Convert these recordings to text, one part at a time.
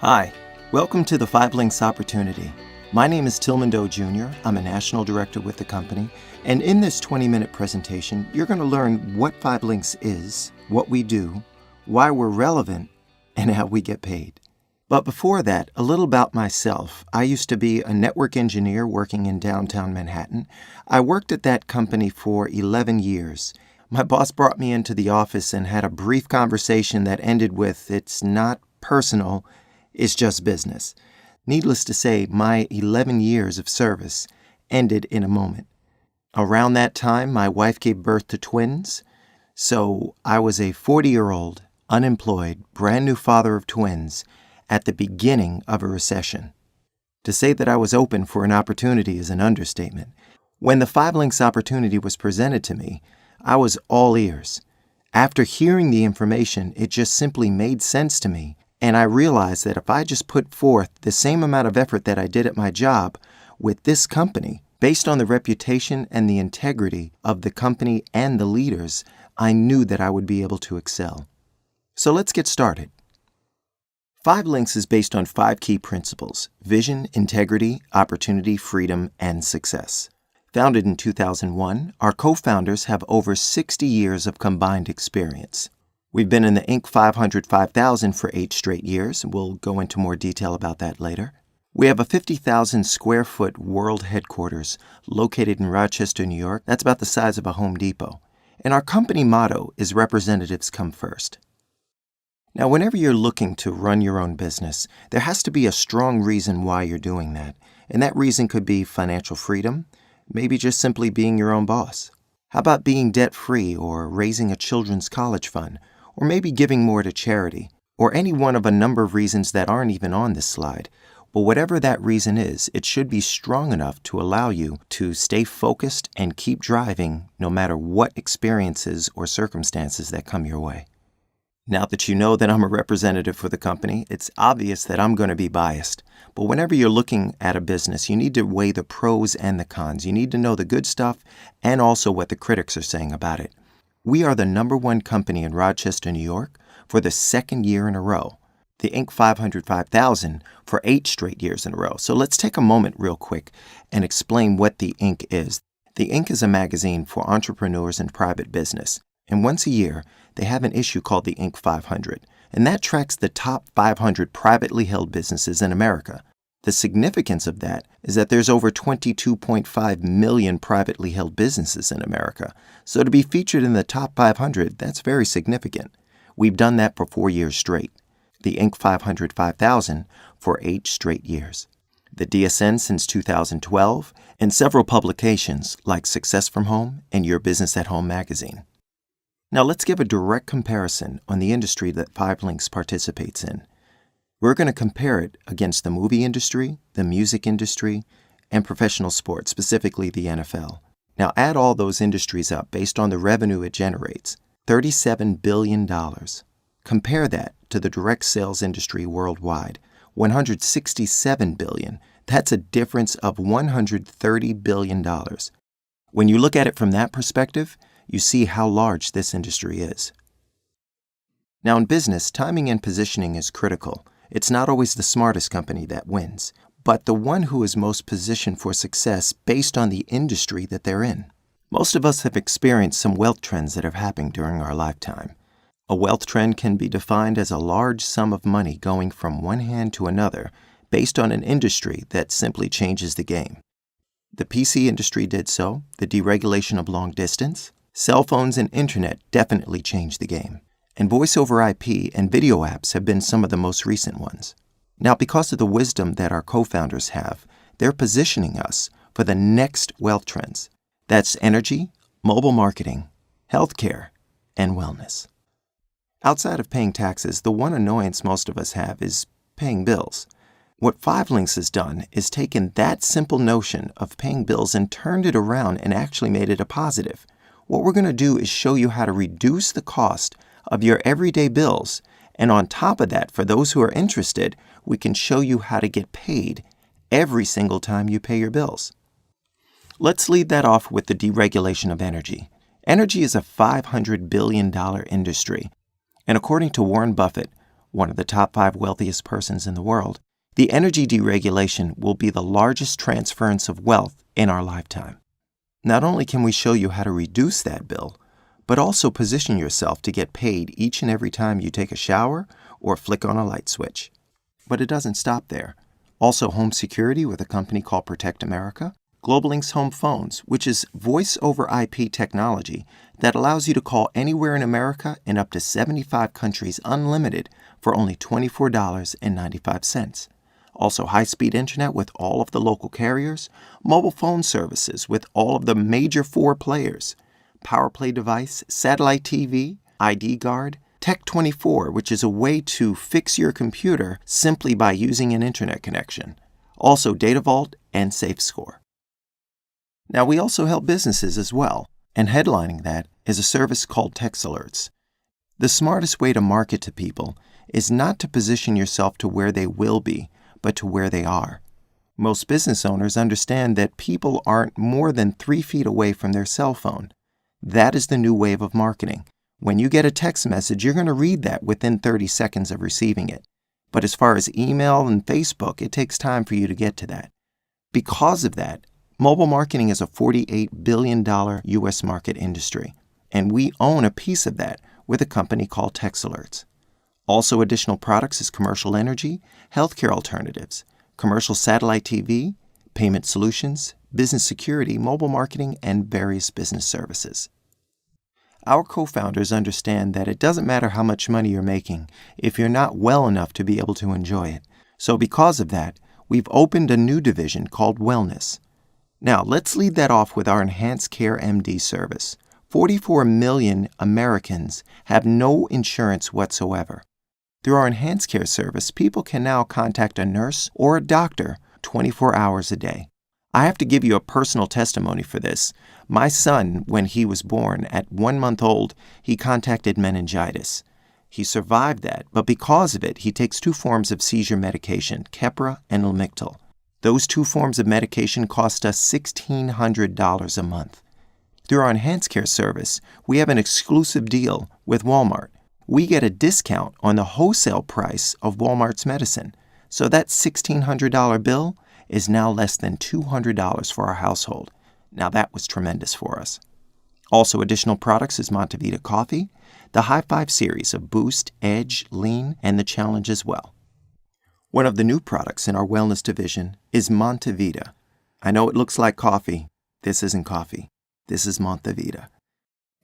Hi, welcome to the 5 Links Opportunity. My name is Tillman Doe Jr. I'm a national director with the company, and in this 20-minute presentation, you're going to learn what 5 Links is, what we do, why we're relevant, and how we get paid. But before that, a little about myself. I used to be a network engineer working in downtown Manhattan. I worked at that company for 11 years. My boss brought me into the office and had a brief conversation that ended with, "It's not personal, it's just business." Needless to say, my 11 years of service ended in a moment. Around that time, my wife gave birth to twins, so I was a 40-year-old, unemployed, brand new father of twins at the beginning of a recession. To say that I was open for an opportunity is an understatement. When the 5 Links opportunity was presented to me, I was all ears. After hearing the information, it just simply made sense to me, and I realized that if I just put forth the same amount of effort that I did at my job with this company, based on the reputation and the integrity of the company and the leaders, I knew that I would be able to excel. So let's get started. 5 Links is based on 5 key principles: vision, integrity, opportunity, freedom, and success. Founded in 2001, our co-founders have over 60 years of combined experience. We've been in the Inc. 500-5000 for 8 straight years. We'll go into more detail about that later. We have a 50,000 square foot world headquarters located in Rochester, New York. That's about the size of a Home Depot. And our company motto is representatives come first. Now, whenever you're looking to run your own business, there has to be a strong reason why you're doing that. And that reason could be financial freedom, maybe just simply being your own boss. How about being debt-free or raising a children's college fund, or maybe giving more to charity, or any one of a number of reasons that aren't even on this slide. But whatever that reason is, it should be strong enough to allow you to stay focused and keep driving no matter what experiences or circumstances that come your way. Now that you know that I'm a representative for the company, it's obvious that I'm going to be biased. But whenever you're looking at a business, you need to weigh the pros and the cons. You need to know the good stuff and also what the critics are saying about it. We are the #1 company in Rochester, New York for the 2nd year in a row. The Inc. 500-5000 for 8 straight years in a row. So let's take a moment real quick and explain what the Inc. is. The Inc. is a magazine for entrepreneurs and private business. And once a year, they have an issue called the Inc. 500, and that tracks the top 500 privately held businesses in America. The significance of that is that there's over 22.5 million privately held businesses in America. So to be featured in the top 500, that's very significant. We've done that for 4 years straight. The Inc. 500-5000 for 8 straight years. The DSN since 2012, and several publications like Success from Home and Your Business at Home magazine. Now let's give a direct comparison on the industry that 5 Links participates in. We're going to compare it against the movie industry, the music industry, and professional sports, specifically the NFL. Now add all those industries up based on the revenue it generates, $37 billion. Compare that to the direct sales industry worldwide, $167 billion. That's a difference of $130 billion. When you look at it from that perspective, you see how large this industry is. Now in business, timing and positioning is critical. It's not always the smartest company that wins, but the one who is most positioned for success based on the industry that they're in. Most of us have experienced some wealth trends that have happened during our lifetime. A wealth trend can be defined as a large sum of money going from one hand to another based on an industry that simply changes the game. The PC industry did so, the deregulation of long distance. Cell phones and internet definitely changed the game, and voice over IP and video apps have been some of the most recent ones. Now, because of the wisdom that our co-founders have, they're positioning us for the next wealth trends. That's energy, mobile marketing, healthcare, and wellness. Outside of paying taxes, the one annoyance most of us have is paying bills. What 5 Links has done is taken that simple notion of paying bills and turned it around and actually made it a positive. What we're going to do is show you how to reduce the cost of your everyday bills. And on top of that, for those who are interested, we can show you how to get paid every single time you pay your bills. Let's lead that off with the deregulation of energy. Energy is a $500 billion industry. And according to Warren Buffett, one of the top 5 wealthiest persons in the world, the energy deregulation will be the largest transference of wealth in our lifetime. Not only can we show you how to reduce that bill, but also position yourself to get paid each and every time you take a shower or flick on a light switch. But it doesn't stop there. Also home security with a company called Protect America, Global Link's home phones, which is voice over IP technology that allows you to call anywhere in America in up to 75 countries unlimited for only $24.95. Also high-speed internet with all of the local carriers, mobile phone services with all of the major 4 players, PowerPlay device, satellite TV, ID Guard, Tech24, which is a way to fix your computer simply by using an internet connection. Also Data Vault and SafeScore. Now we also help businesses as well, and headlining that is a service called Text Alerts. The smartest way to market to people is not to position yourself to where they will be, but to where they are. Most business owners understand that people aren't more than 3 feet away from their cell phone. That is the new wave of marketing. When you get a text message, you're going to read that within 30 seconds of receiving it. But as far as email and Facebook, it takes time for you to get to that. Because of that, mobile marketing is a $48 billion U.S. market industry, and we own a piece of that with a company called Text Alerts. Also additional products is commercial energy, healthcare alternatives, commercial satellite TV, payment solutions, business security, mobile marketing, and various business services. Our co-founders understand that it doesn't matter how much money you're making if you're not well enough to be able to enjoy it. So because of that, we've opened a new division called Wellness. Now, let's lead that off with our Enhanced Care MD service. 44 million Americans have no insurance whatsoever. Through our Enhanced Care service, people can now contact a nurse or a doctor 24 hours a day. I have to give you a personal testimony for this. My son, when he was born at 1 month old, he contacted meningitis. He survived that, but because of it, he takes 2 forms of seizure medication, Keppra and Lamictal. Those 2 forms of medication cost us $1,600 a month. Through our Enhanced Care service, we have an exclusive deal with Walmart. We get a discount on the wholesale price of Walmart's medicine. So that $1,600 bill is now less than $200 for our household. Now that was tremendous for us. Also additional products is Montevita Coffee, the High Five series of Boost, Edge, Lean, and the Challenge as well. One of the new products in our wellness division is Montevita. I know it looks like coffee. This isn't coffee. This is Montevita.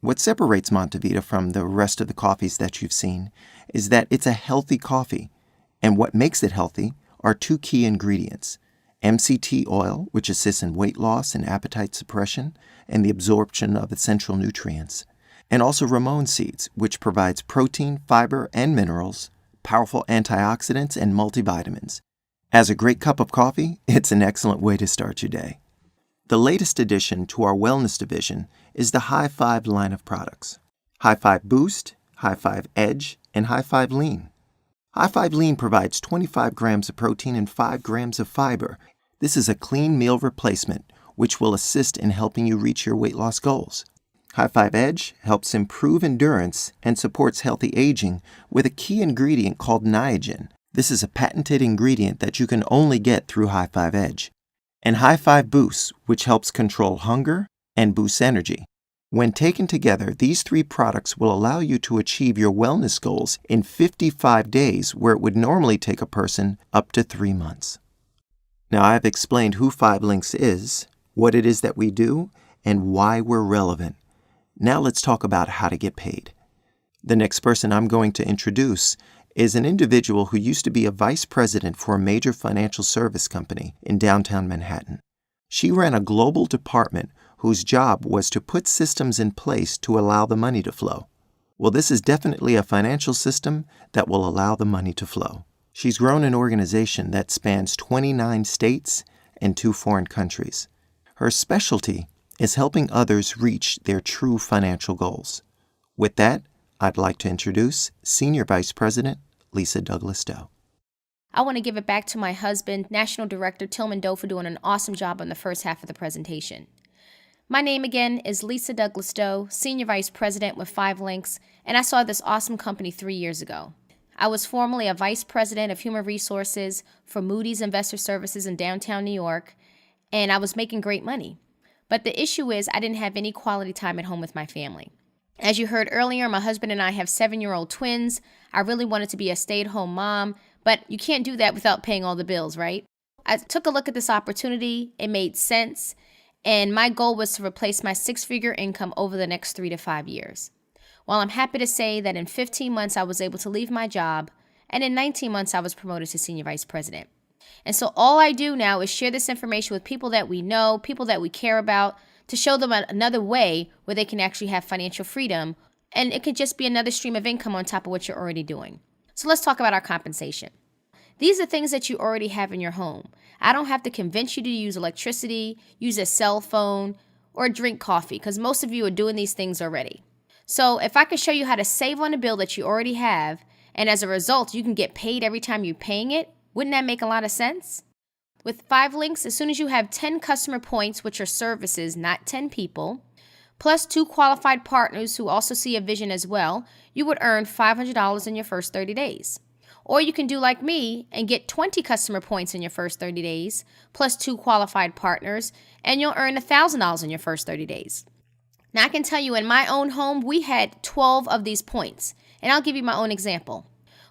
What separates Montevita from the rest of the coffees that you've seen is that it's a healthy coffee. And what makes it healthy are 2 key ingredients. MCT oil, which assists in weight loss and appetite suppression and the absorption of essential nutrients. And also Ramon seeds, which provides protein, fiber, and minerals, powerful antioxidants, and multivitamins. As a great cup of coffee, it's an excellent way to start your day. The latest addition to our wellness division is the High Five line of products. High Five Boost, High Five Edge, and High Five Lean. High Five Lean provides 25 grams of protein and 5 grams of fiber. This is a clean meal replacement, which will assist in helping you reach your weight loss goals. High Five Edge helps improve endurance and supports healthy aging with a key ingredient called niagen. This is a patented ingredient that you can only get through High Five Edge. And High Five Boost, which helps control hunger and boosts energy. When taken together, these 3 products will allow you to achieve your wellness goals in 55 days, where it would normally take a person up to 3 months. Now, I've explained who 5 Links is, what it is that we do, and why we're relevant. Now let's talk about how to get paid. The next person I'm going to introduce is an individual who used to be a vice president for a major financial service company in downtown Manhattan. She ran a global department whose job was to put systems in place to allow the money to flow. Well, this is definitely a financial system that will allow the money to flow. She's grown an organization that spans 29 states and 2 foreign countries. Her specialty is helping others reach their true financial goals. With that, I'd like to introduce Senior Vice President Lisa Douglas Doe. I want to give it back to my husband, National Director Tillman Doe, for doing an awesome job on the first half of the presentation. My name again is Lisa Douglas Doe, Senior Vice President with 5 Links, and I saw this awesome company 3 years ago. I was formerly a vice president of human resources for Moody's Investor Services in downtown New York, and I was making great money. But the issue is I didn't have any quality time at home with my family. As you heard earlier, my husband and I have 7-year-old twins. I really wanted to be a stay-at-home mom, but you can't do that without paying all the bills, right? I took a look at this opportunity. It made sense, and my goal was to replace my 6-figure income over the next 3 to 5 years. Well, I'm happy to say that in 15 months, I was able to leave my job, and in 19 months, I was promoted to senior vice president. And so all I do now is share this information with people that we know, people that we care about, to show them another way where they can actually have financial freedom, and it could just be another stream of income on top of what you're already doing. So let's talk about our compensation. These are things that you already have in your home. I don't have to convince you to use electricity, use a cell phone, or drink coffee, because most of you are doing these things already. So if I can show you how to save on a bill that you already have, and as a result, you can get paid every time you're paying it, wouldn't that make a lot of sense? With 5 links, as soon as you have 10 customer points, which are services, not 10 people, plus 2 qualified partners who also see a vision as well, you would earn $500 in your first 30 days. Or you can do like me and get 20 customer points in your first 30 days, plus 2 qualified partners, and you'll earn $1,000 in your first 30 days. Now, I can tell you in my own home, we had 12 of these points, and I'll give you my own example.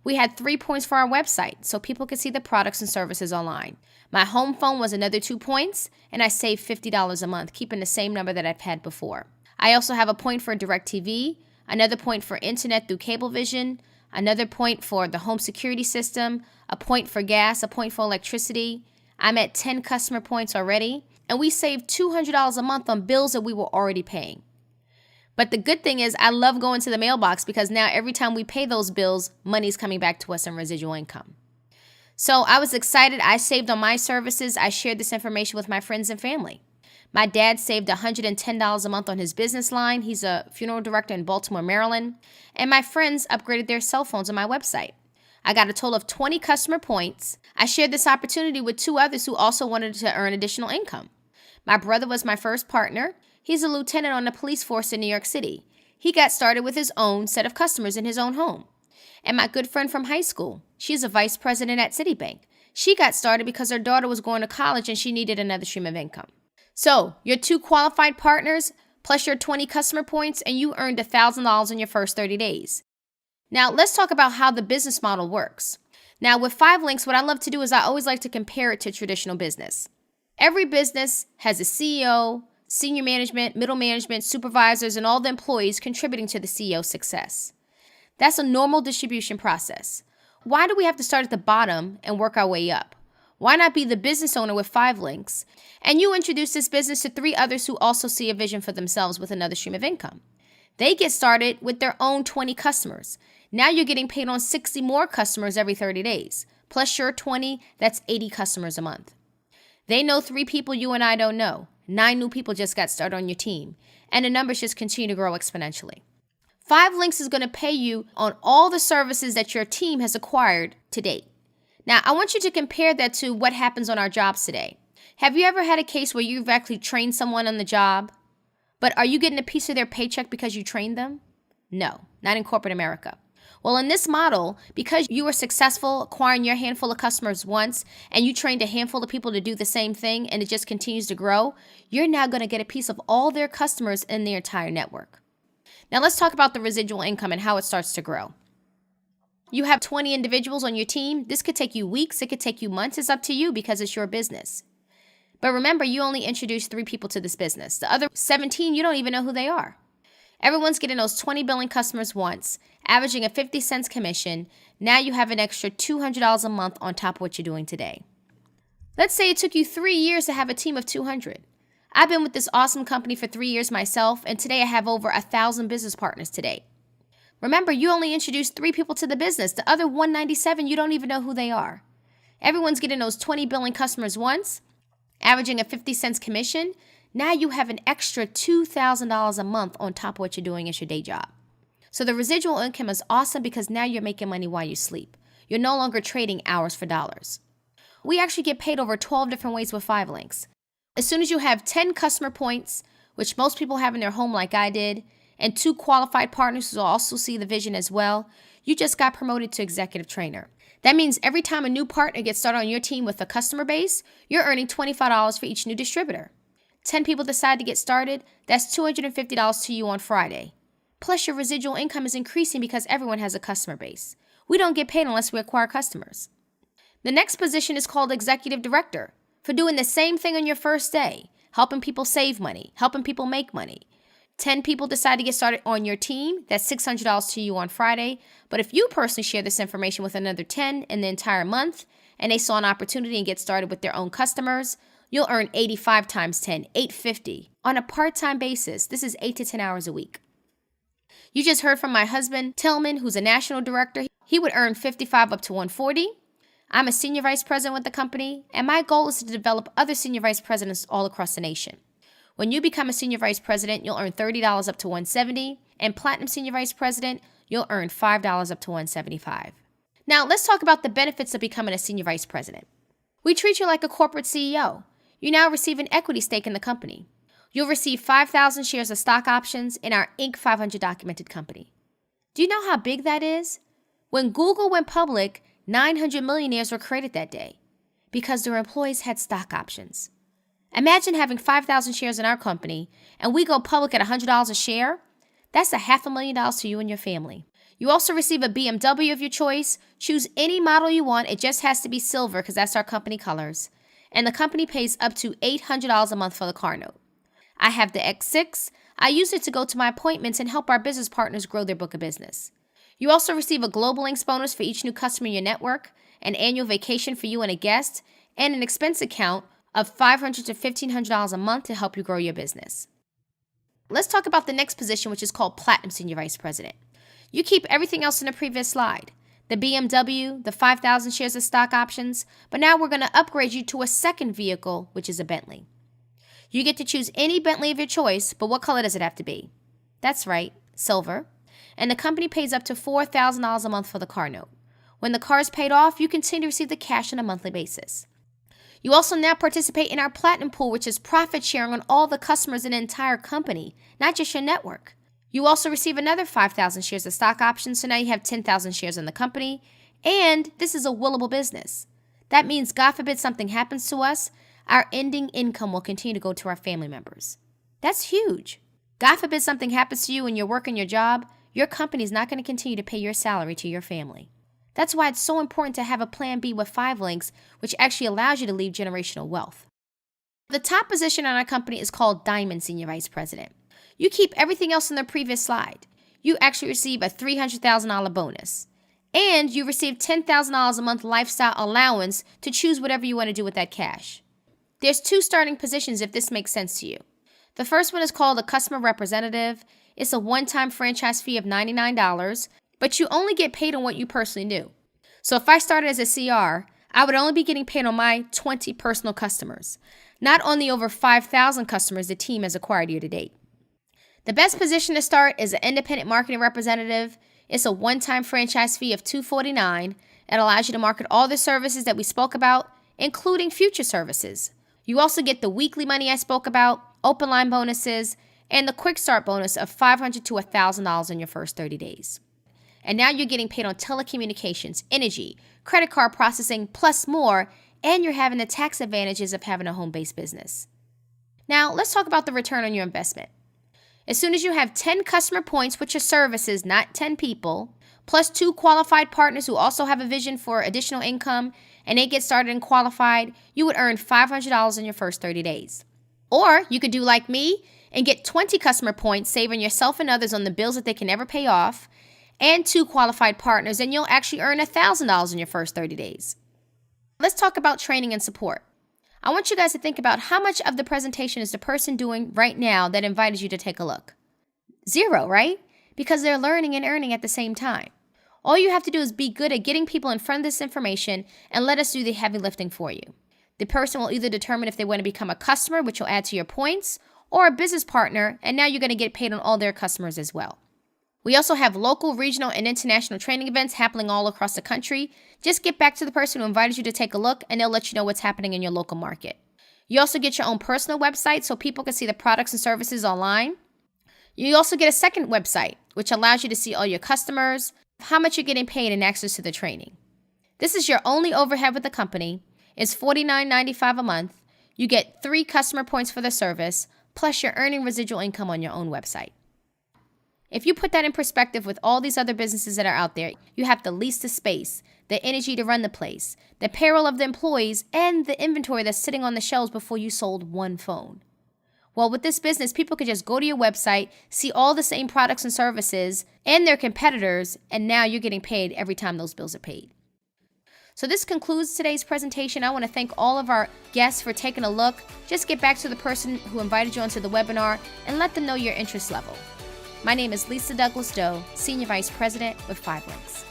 We had 3 points for our website, so people could see the products and services online. My home phone was another 2 points, and I saved $50 a month, keeping the same number that I've had before. I also have a point for DirecTV, another point for internet through Cablevision, another point for the home security system, a point for gas, a point for electricity. I'm at 10 customer points already, and we saved $200 a month on bills that we were already paying. But the good thing is I love going to the mailbox because now every time we pay those bills, money's coming back to us in residual income. So I was excited. I saved on my services. I shared this information with my friends and family. My dad saved $110 a month on his business line. He's a funeral director in Baltimore, Maryland. And my friends upgraded their cell phones on my website. I got a total of 20 customer points. I shared this opportunity with 2 others who also wanted to earn additional income. My brother was my first partner. He's a lieutenant on the police force in New York City. He got started with his own set of customers in his own home. And my good friend from high school, she's a vice president at Citibank. She got started because her daughter was going to college and she needed another stream of income. So your 2 qualified partners plus your 20 customer points, and you earned $1,000 in your first 30 days. Now let's talk about how the business model works. Now with 5 links, what I love to do is I always like to compare it to traditional business. Every business has a CEO, senior management, middle management, supervisors, and all the employees contributing to the CEO's success. That's a normal distribution process. Why do we have to start at the bottom and work our way up? Why not be the business owner with 5 links? And you introduce this business to 3 others who also see a vision for themselves with another stream of income. They get started with their own 20 customers. Now you're getting paid on 60 more customers every 30 days. Plus your 20, that's 80 customers a month. They know 3 people you and I don't know. 9 new people just got started on your team, and the numbers just continue to grow exponentially. 5 links is going to pay you on all the services that your team has acquired to date. Now, I want you to compare that to what happens on our jobs today. Have you ever had a case where you've actually trained someone on the job, but are you getting a piece of their paycheck because you trained them? No, not in corporate America. Well, in this model, because you were successful acquiring your handful of customers once, and you trained a handful of people to do the same thing, and it just continues to grow, you're now going to get a piece of all their customers in their entire network. Now let's talk about the residual income and how it starts to grow. You have 20 individuals on your team. This could take you weeks. It could take you months. It's up to you because it's your business. But remember, you only introduced 3 people to this business. The other 17, you don't even know who they are. Everyone's getting those 20 billing customers once, averaging a 50 cents commission. Now you have an extra $200 a month on top of what you're doing today. Let's say it took you 3 years to have a team of 200. I've been with this awesome company for 3 years myself, and today I have over 1,000 business partners today. Remember, you only introduced 3 people to the business. The other 197, you don't even know who they are. Everyone's getting those 20 billing customers once, averaging a 50 cents commission. Now you have an extra $2,000 a month on top of what you're doing as your day job. So the residual income is awesome because now you're making money while you sleep. You're no longer trading hours for dollars. We actually get paid over 12 different ways with 5 links. As soon as you have 10 customer points, which most people have in their home like I did, and 2 qualified partners who also see the vision as well, you just got promoted to executive trainer. That means every time a new partner gets started on your team with a customer base, you're earning $25 for each new distributor. 10 people decide to get started, that's $250 to you on Friday. Plus, your residual income is increasing because everyone has a customer base. We don't get paid unless we acquire customers. The next position is called executive director, for doing the same thing on your first day, helping people save money, helping people make money. 10 people decide to get started on your team, that's $600 to you on Friday. But if you personally share this information with another 10 in the entire month, and they saw an opportunity and get started with their own customers, you'll earn 85 times 10, $850. On a part-time basis, this is 8 to 10 hours a week. You just heard from my husband, Tillman, who's a national director. He would earn 55 up to 140. I'm a senior vice president with the company, and my goal is to develop other senior vice presidents all across the nation. When you become a senior vice president, you'll earn $30 up to 170, and platinum senior vice president, you'll earn $5 up to 175. Now, let's talk about the benefits of becoming a senior vice president. We treat you like a corporate CEO. You now receive an equity stake in the company. You'll receive 5,000 shares of stock options in our Inc. 500 documented company. Do you know how big that is? When Google went public, 900 millionaires were created that day because their employees had stock options. Imagine having 5,000 shares in our company and we go public at $100 a share. That's $500,000 to you and your family. You also receive a BMW of your choice. Choose any model you want. It just has to be silver because that's our company colors. And the company pays up to $800 a month for the car note. I have the X6. I use it to go to my appointments and help our business partners grow their book of business. You also receive a Global Links bonus for each new customer in your network, an annual vacation for you and a guest, and an expense account of $500 to $1,500 a month to help you grow your business. Let's talk about the next position, which is called Platinum Senior Vice President. You keep everything else in the previous slide, the BMW, the 5,000 shares of stock options, but now we're going to upgrade you to a second vehicle, which is a Bentley. You get to choose any Bentley of your choice, but what color does it have to be? That's right, silver. And the company pays up to $4,000 a month for the car note. When the car is paid off, you continue to receive the cash on a monthly basis. You also now participate in our Platinum Pool, which is profit sharing on all the customers in the entire company, not just your network. You also receive another 5,000 shares of stock options, so now you have 10,000 shares in the company. And this is a willable business. That means, God forbid something happens to us, our ending income will continue to go to our family members. That's huge. God forbid something happens to you and you're working your job, your company is not going to continue to pay your salary to your family. That's why it's so important to have a plan B with 5 links, which actually allows you to leave generational wealth. The top position on our company is called Diamond Senior Vice President. You keep everything else in the previous slide. You actually receive a $300,000 bonus. And you receive $10,000 a month lifestyle allowance to choose whatever you want to do with that cash. There's 2 starting positions if this makes sense to you. The first one is called a customer representative. It's a one-time franchise fee of $99, but you only get paid on what you personally do. So if I started as a CR, I would only be getting paid on my 20 personal customers, not on the over 5,000 customers the team has acquired year to date. The best position to start is an independent marketing representative. It's a one-time franchise fee of $249. It allows you to market all the services that we spoke about, including future services. You also get the weekly money I spoke about, open line bonuses, and the quick start bonus of $500 to $1,000 in your first 30 days. And now you're getting paid on telecommunications, energy, credit card processing, plus more, and you're having the tax advantages of having a home-based business. Now, let's talk about the return on your investment. As soon as you have 10 customer points with your services, not 10 people, plus 2 qualified partners who also have a vision for additional income, and they get started and qualified, you would earn $500 in your first 30 days. Or you could do like me and get 20 customer points, saving yourself and others on the bills that they can never pay off, and 2 qualified partners, and you'll actually earn $1,000 in your first 30 days. Let's talk about training and support. I want you guys to think about how much of the presentation is the person doing right now that invited you to take a look. 0, right? Because they're learning and earning at the same time. All you have to do is be good at getting people in front of this information and let us do the heavy lifting for you. The person will either determine if they want to become a customer, which will add to your points, or a business partner, and now you're going to get paid on all their customers as well. We also have local, regional, and international training events happening all across the country. Just get back to the person who invited you to take a look, and they'll let you know what's happening in your local market. You also get your own personal website so people can see the products and services online. You also get a second website, which allows you to see all your customers, how much you're getting paid and access to the training. This is your only overhead with the company. It's $49.95 a month. You get 3 customer points for the service, plus you're earning residual income on your own website. If you put that in perspective with all these other businesses that are out there, you have the least of space, the energy to run the place, the payroll of the employees, and the inventory that's sitting on the shelves before you sold one phone. Well, with this business, people could just go to your website, see all the same products and services and their competitors, and now you're getting paid every time those bills are paid. So this concludes today's presentation. I want to thank all of our guests for taking a look. Just get back to the person who invited you onto the webinar and let them know your interest level. My name is Lisa Douglas Doe, Senior Vice President with 5 Links.